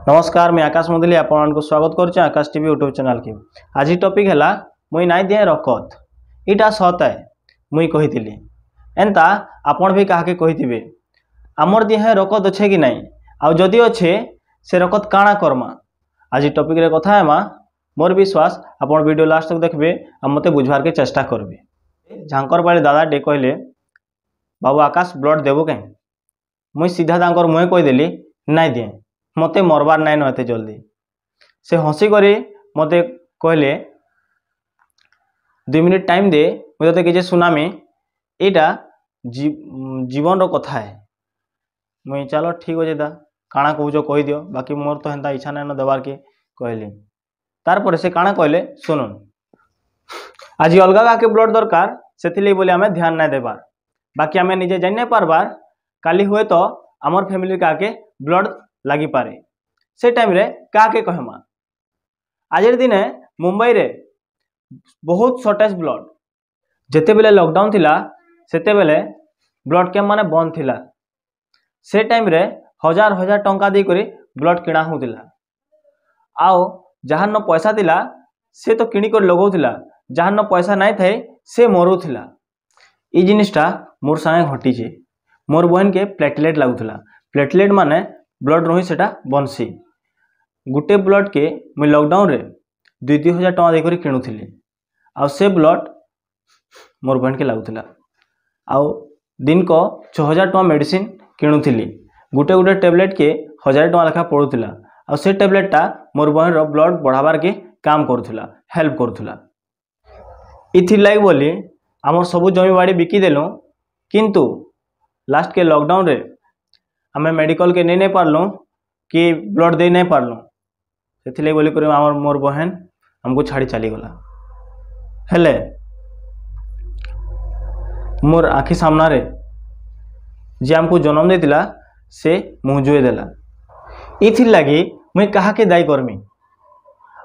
नमस्कार, मैं आकाश मुदली आपको स्वागत करुच्चे आकाश टीवी यूट्यूब चैनल के। आज टॉपिक है मुई नाई दिए रकत इटा सत है मुई कही एंता आपण भी कहा कही आमर दिहे रकत अच्छे कि नाई आदि अच्छे से रकत काଣା करमा। आज टॉपिक रे कथा है मोर विश्वास आपण वीडियो लास्ट तक देखबे आ मते बुझवार के चेष्टा करबे। झांकर बाड़ी दादा डे कहले बाबू आकाश ब्लड देबो के मुई सीधा तांकर मुहे कहीदेली नाई दिए मते मरबार नाइन एते जल्दी। से हसी करी मते कहले 2 मिनिट टाइम दे मुझे तो किसी सुनामी एटा जीवन रो कथा है। मुई चलो ठीक अच्छे दा काଣା कहूच कही दियो बाकी मोर तो हेन्ता इच्छा नाइन देवार के कहली। तार से काଣା कहले सुनुन आज अलग क्या ब्लड दरकार से बोले आम ध्यान ना देवार बाकी आम निजे जान नहीं पारबार काली हुए तो आमर फैमिली क्या ब्लड लगी पारे से टाइम रे क्या कहमा। आज दिने मुंबई रे बहुत शॉर्टेज ब्लड जेते बेले लॉकडाउन थिला सेते बेले ब्लड कैंप माने बंद थिला। से टाइम रे हजार हजार टंका दे करी ब्लड किणा होतिला आओ जहार न पैसा थिला से तो किणी कर लगाउथिला जहार न पैसा नहीं थे से मरुथिला। ई जिनिसटा मोर संगे घटीचे। मोर बहन के प्लेटलेट लागुथिला प्लेटलेट माने ब्लड रही सेटा बनसी गुटे ब्लड के मुई लॉकडाउन रे 2,000 टंका देकर किणुली आ से ब्लड मोर बहन के लगुला आउ दिन को 6,000 टंका मेडिसिन किणुली गुटे गुटे टैबलेट के 1,000 टंका लेखा पड़ूला आ से टैबलेटा मोर बहन रो ब्लड बढ़ावार के काम करूला हेल्प करूला। इथिर लाग बोली आमर सबू जमी बाड़ी बिकिदेलु किंतु लास्ट के लॉकडाउन रे आम मेडिकल के नहीं पार्लु कि ब्लड दे नहीं पार्लु से बोली कर मोर बहन हमको छाड़ी चलीगला। हेले मोर आखि सामना रे जे हमको जन्म देतिला से मुँह जुए देला। इथिर लगी मुई कहा के दायी करमी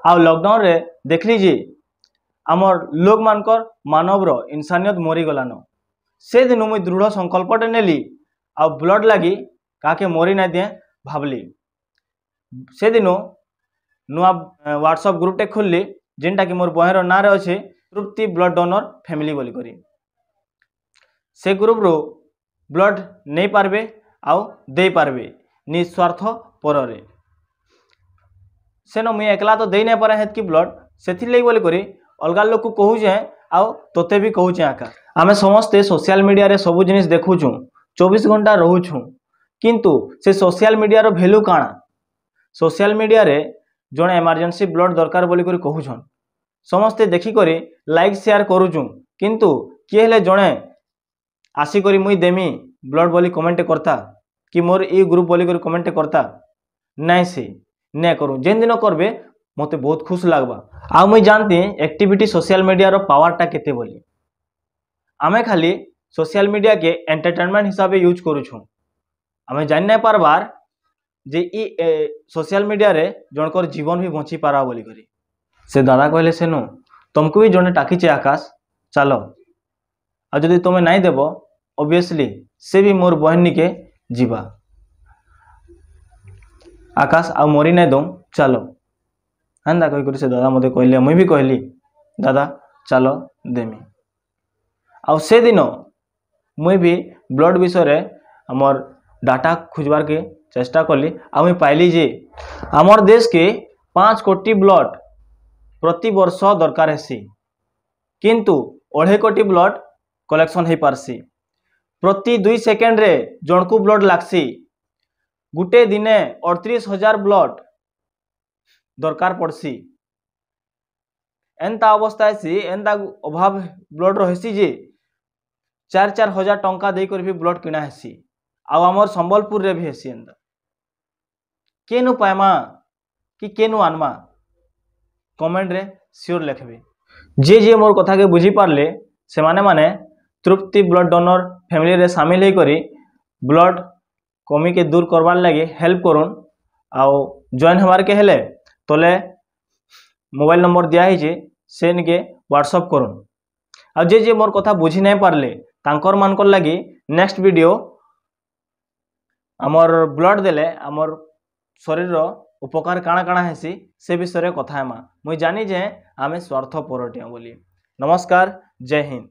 आ लॉकडाउन रे देखली जे आमर लोग मानकर मानव रो इंसानियत मरी गलान। से दिन मुई दृढ़ संकल्पटे नेली आ ब्लड लगी काके मरी ना दिए भावली। से दिन नुआ व्हाट्सएप ग्रुपटे खोलली जेनटा कि मोर बहन ना रे अच्छे तृप्ति ब्लड डोनर फैमिली बोली करी से ग्रुप रो ब्लड नहीं पारबे आउ दे पारबे निस्वार्थ पर से मुई एकला तो दे नहीं पारे हेत कि ब्लड से बोली करी अलग लोग को कहूचे आउ तोते भी कहूचे। आका आमे समस्ते सोशल मीडिया रे सबू जिनिस देखुछू 24 घंटा रोचु किंतु से सोशल मीडिया रो वैल्यू काଣା। सोशल मीडिया रे जड़े इमरजेंसी ब्लड दरकार बोली करी कहूछन समस्ते देखी करी लाइक शेयर करूचु किंतु किए हेले जड़े आसिक मुई देमी ब्लड बोली कमेंट करता कि मोर ई ग्रुप बोली करी कमेंट करता नहीं से नहीं करूँ जेन दिन करबे मते बहुत खुश लगवा। आ मुई जानती एक्टिविटी सोशल मीडिया रो पावरटा केते बोली आमे खाली सोशल मीडिया के एंटरटेनमेंट हिसाब से यूज करूँ आमे जान नहीं पारबार जे ई सोशल मीडिया रे जनकर जीवन भी बची पारा बोली करी। से दादा कहले सेनु तुमको भी जने टाकीचे आकाश चलो आ जदि तुम नहीं देव ऑब्वियसली से भी मोर बहन के जीवा आकाश आ मरी नहीं दो चलो हेन्दा कही कर से दादा मते कहले मुई भी कहली दादा चलो देमी आ से दिन मुई भी ब्लड विषय रे हमर डाटा खोजबार के चेष्टा कली आ मुई पाइली जे हमर देश के 5 कोटी ब्लड प्रति वर्ष दरकार हेसी किंतु 2.5 कोटी ब्लड कलेक्शन हो पारसी प्रति 2 सेकेंड रे जनकू ब्लड लागसी गुटे दिने 38,000 ब्लड दरकार पड़सी। एंता अवस्था है एंता अभाव ब्लड रही जे 4-4 हजार टंका देकर भी ब्लड किना हेसी आमर संबलपुर रे भी हेसी एंता केनु पाएमा कि केनु आनमा कमेंट रे श्योर लिखबे। जे मोर कथा के बुझी पारले से माने तृप्ति ब्लड डोनर फैमिली रे शामिल हो करी ब्लड कमी के दूर करवार लगे हेल्प करुन आउ जॉइन हमार के हेले तले मोबाइल नंबर दिया है से निके व्हाट्सएप करुन आ जे मोर कथा बुझी नहीं पारले तांकर मानकर लगी नेक्स्ट वीडियो आमर ब्लड देले आमर शरीर उपकार काଣା काଣା हेसी से विषय कथा हेमा। मुई जानी जे आमे स्वार्थपरटिया बोली। नमस्कार, जय हिंद।